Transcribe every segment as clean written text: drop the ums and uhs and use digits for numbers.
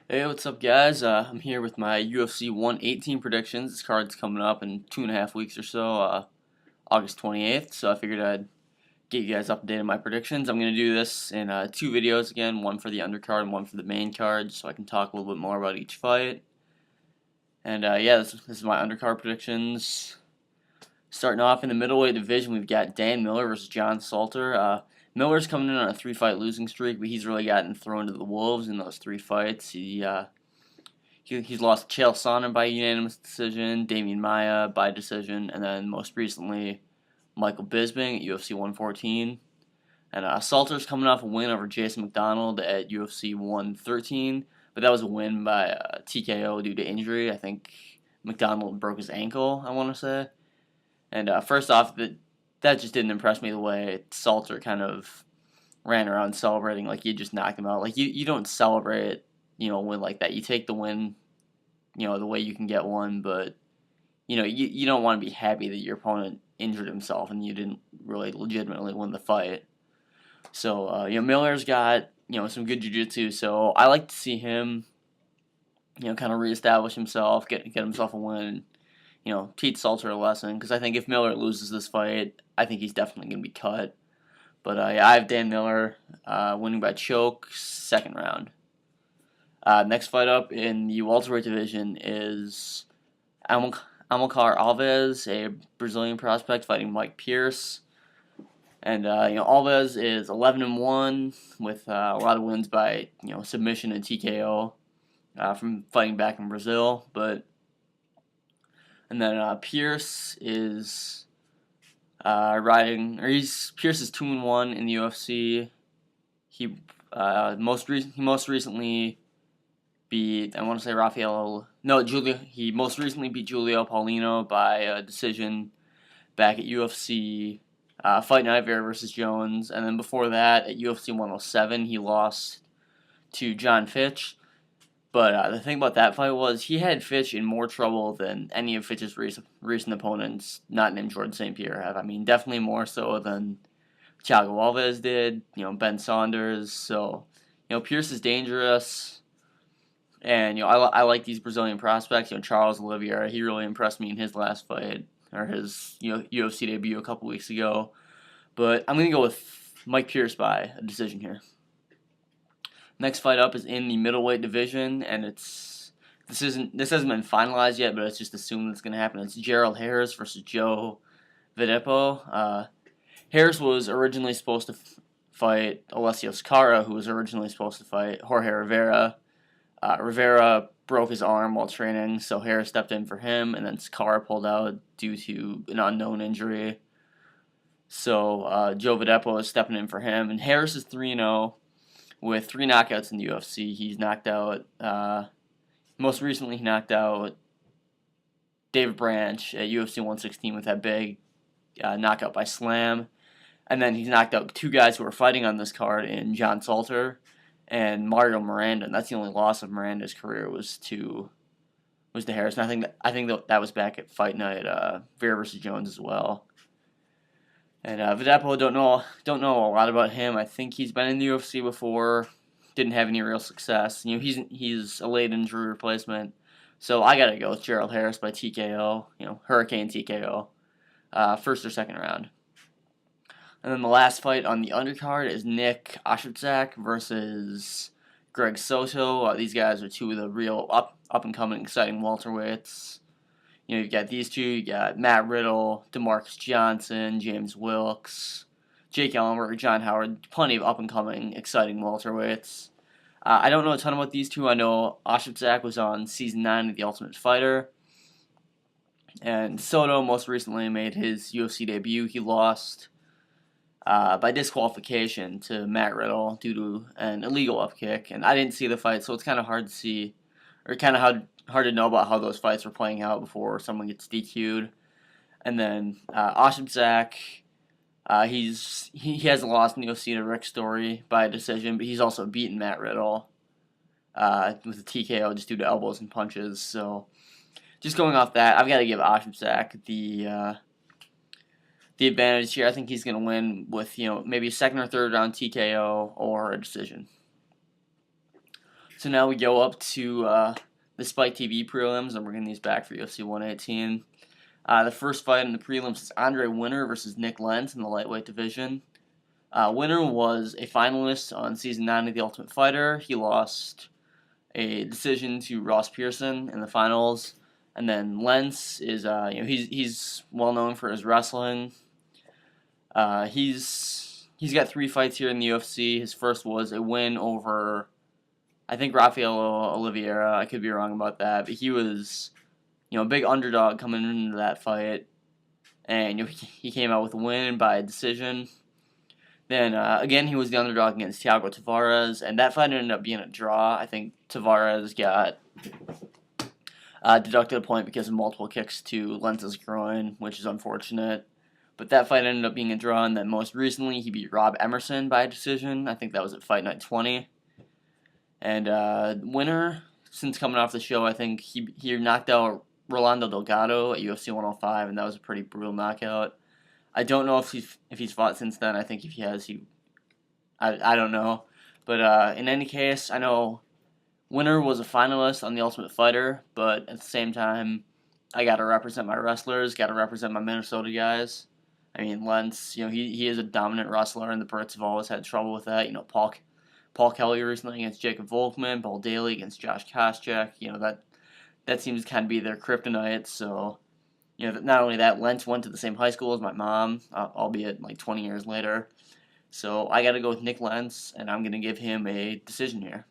Hey, what's up, guys? I'm here with my UFC 118 predictions. This card's coming up in 2.5 weeks or so, August 28th. So I figured I'd get you guys updated on my predictions. I'm going to do this in two videos again, one for the undercard and one for the main card, so I can talk a little bit more about each fight. And yeah, this is my undercard predictions. Starting off in the middleweight division, we've got Dan Miller versus John Salter. Miller's coming in on a 3-fight losing streak, but he's really gotten thrown to the wolves in those 3 fights. He's lost Chael Sonnen by unanimous decision, Damian Maia by decision, and then most recently Michael Bisping at UFC 114. And Salter's coming off a win over Jason McDonald at UFC 113, but that was a win by TKO due to injury. I think McDonald broke his ankle, I want to say. And first off, that just didn't impress me the way Salter kind of ran around celebrating like he just knocked him out. Like you don't celebrate, a win like that. You take the win, the way you can get one, but you don't want to be happy that your opponent injured himself and you didn't really legitimately win the fight. So Miller's got some good jiu-jitsu, so I like to see him kind of reestablish himself, get himself a win. Teach Salter a lesson, because I think if Miller loses this fight, I think he's definitely going to be cut. But yeah, I have Dan Miller winning by choke, second round. Next fight up in the welterweight division is Amilcar Alves, a Brazilian prospect, fighting Mike Pierce. And Alves is 11-1 with a lot of wins by submission and TKO from fighting back in Brazil. And then Pierce is Pierce is 2-1 in the UFC. He most recently beat, I want to say he most recently beat Julio Paulino by a decision back at UFC Fight Night Vera versus Jones, and then before that at UFC 107 he lost to John Fitch. But the thing about that fight was he had Fitch in more trouble than any of Fitch's recent opponents, not named Jordan St. Pierre, have. I mean, definitely more so than Thiago Alves did, Ben Saunders. So, Pierce is dangerous. And, I like these Brazilian prospects. Charles Oliveira, he really impressed me in his last fight, or his UFC debut a couple weeks ago. But I'm going to go with Mike Pierce by a decision here. Next fight up is in the middleweight division, and this hasn't been finalized yet, but it's just assumed it's going to happen. It's Gerald Harris versus Joe Videpo. Harris was originally supposed to fight Alessio Scara, who was originally supposed to fight Jorge Rivera. Rivera broke his arm while training, so Harris stepped in for him, and then Scara pulled out due to an unknown injury. So Joe Videpo is stepping in for him, and Harris is 3-0. With 3 knockouts in the UFC. He's knocked out, most recently he knocked out David Branch at UFC 116 with that big knockout by slam. And then he's knocked out 2 guys who were fighting on this card in John Salter and Mario Miranda. And that's the only loss of Miranda's career was to Harris. And I think that was back at Fight Night, Vera versus Jones as well. And Videpo, don't know a lot about him. I think he's been in the UFC before, didn't have any real success. He's a late injury replacement, so I gotta go with Gerald Harris by TKO. Hurricane TKO, first or second round. And then the last fight on the undercard is Nick Oshipzak versus Greg Soto. These guys are 2 of the real up and coming exciting welterweights. You've got these 2, you got Matt Riddle, DeMarcus Johnson, James Wilkes, Jake Ellenberg, John Howard, plenty of up-and-coming, exciting welterweights. I don't know a ton about these 2. I know Oshipzak was on Season 9 of The Ultimate Fighter, and Soto most recently made his UFC debut. He lost by disqualification to Matt Riddle due to an illegal upkick, and I didn't see the fight, so it's kind of hard to see, or kind of hard to know about how those fights were playing out before someone gets DQ'd. And then Oshipzak, he hasn't lost in the UFC to Rick Story by a decision, but he's also beaten Matt Riddle with a TKO just due to elbows and punches. So just going off that, I've got to give Oshipzak the advantage here. I think he's going to win with maybe a second or third round TKO or a decision. So So now we go up to the Spike TV prelims. I'm bringing these back for UFC 118. The first fight in the prelims is Andre Winner versus Nick Lentz in the lightweight division. Winner was a finalist on season 9 of The Ultimate Fighter. He lost a decision to Ross Pearson in the finals. And then Lentz is, he's well known for his wrestling. He's got 3 fights here in the UFC. His first was a win over, I think, Rafael Oliveira. I could be wrong about that, but he was, a big underdog coming into that fight, and he came out with a win by decision. Then again, he was the underdog against Thiago Tavares, and that fight ended up being a draw. I think Tavares got deducted a point because of multiple kicks to Lentz's groin, which is unfortunate. But that fight ended up being a draw, and then most recently he beat Rob Emerson by decision. I think that was at Fight Night 20. And Winner, since coming off the show, I think he knocked out Rolando Delgado at UFC 105, and that was a pretty brutal knockout. I don't know if he's fought since then. I think if he has, I don't know. But in any case, I know Winner was a finalist on The Ultimate Fighter, but at the same time, I got to represent my wrestlers, got to represent my Minnesota guys. I mean, Lentz, he is a dominant wrestler, and the Brits have always had trouble with that. Paul Kelly recently against Jacob Volkman, Paul Daly against Josh Koscheck. That seems to kind of be their kryptonite. So, not only that, Lentz went to the same high school as my mom, albeit like 20 years later. So I got to go with Nick Lentz, and I'm going to give him a decision here.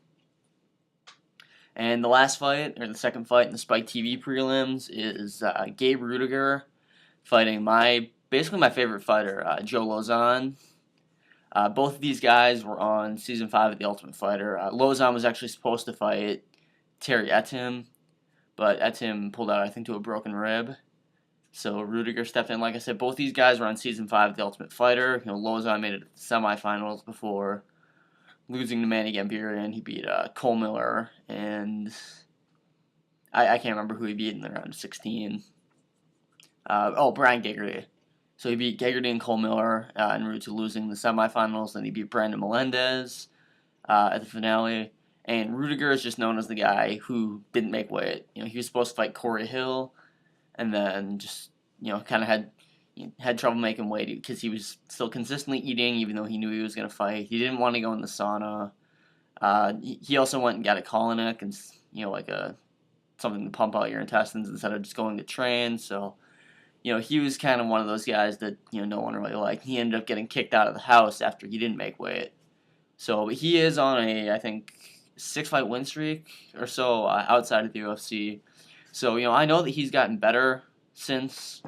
And the last fight, or the second fight in the Spike TV prelims, is Gabe Rudiger fighting basically my favorite fighter, Joe Lauzon. Both of these guys were on Season 5 of The Ultimate Fighter. Lauzon was actually supposed to fight Terry Etim, but Etim pulled out, I think, to a broken rib. So Rudiger stepped in. Like I said, both these guys were on Season 5 of The Ultimate Fighter. Lauzon made it to the semifinals before losing to Manny Gambirian. He beat Cole Miller, and I can't remember who he beat in the round of 16. Brian Gaggerty. So he beat Gaggerty and Cole Miller en route to losing the semifinals. Then he beat Brandon Melendez at the finale. And Rudiger is just known as the guy who didn't make weight. He was supposed to fight Corey Hill, and then just kind of had trouble making weight because he was still consistently eating, even though he knew he was going to fight. He didn't want to go in the sauna. He also went and got a Kolonic and something to pump out your intestines instead of just going to train. So he was kind of one of those guys that no one really liked. He ended up getting kicked out of the house after he didn't make weight. So he is on I think 6-fight win streak or so outside of the UFC. So I know that he's gotten better since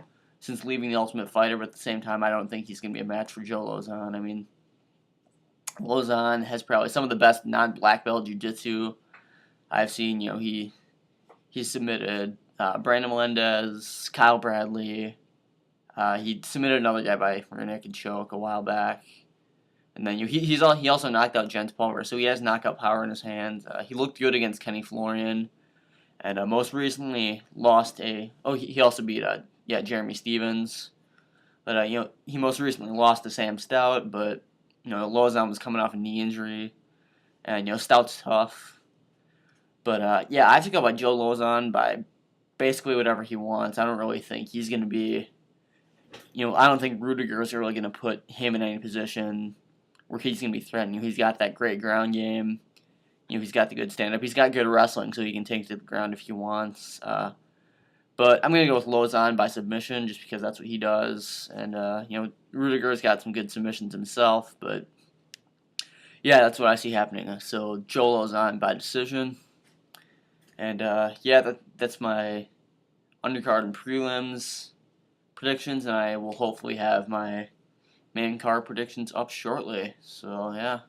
leaving The Ultimate Fighter, but at the same time, I don't think he's going to be a match for Joe Lauzon. I mean, Lauzon has probably some of the best non-black belt jiu-jitsu I've seen. He submitted Brandon Melendez, Kyle Bradley. He submitted another guy by rear naked choke a while back. And then he also knocked out Jens Pulver, so he has knockout power in his hands. He looked good against Kenny Florian, and most recently lost he also beat Jeremy Stevens, but he most recently lost to Sam Stout. But Lauzon was coming off a knee injury, and Stout's tough. But I have to go by Joe Lauzon by basically whatever he wants. I don't really think he's going to be, I don't think Rudiger is really going to put him in any position where he's going to be threatened. He's got that great ground game. He's got the good stand-up. He's got good wrestling, so he can take it to the ground if he wants. But I'm going to go with Lauzon by submission just because that's what he does. And, Rudiger's got some good submissions himself. But, yeah, that's what I see happening. So, Joe Lauzon by decision. And, that's my undercard and prelims predictions. And I will hopefully have my main card predictions up shortly. So, yeah.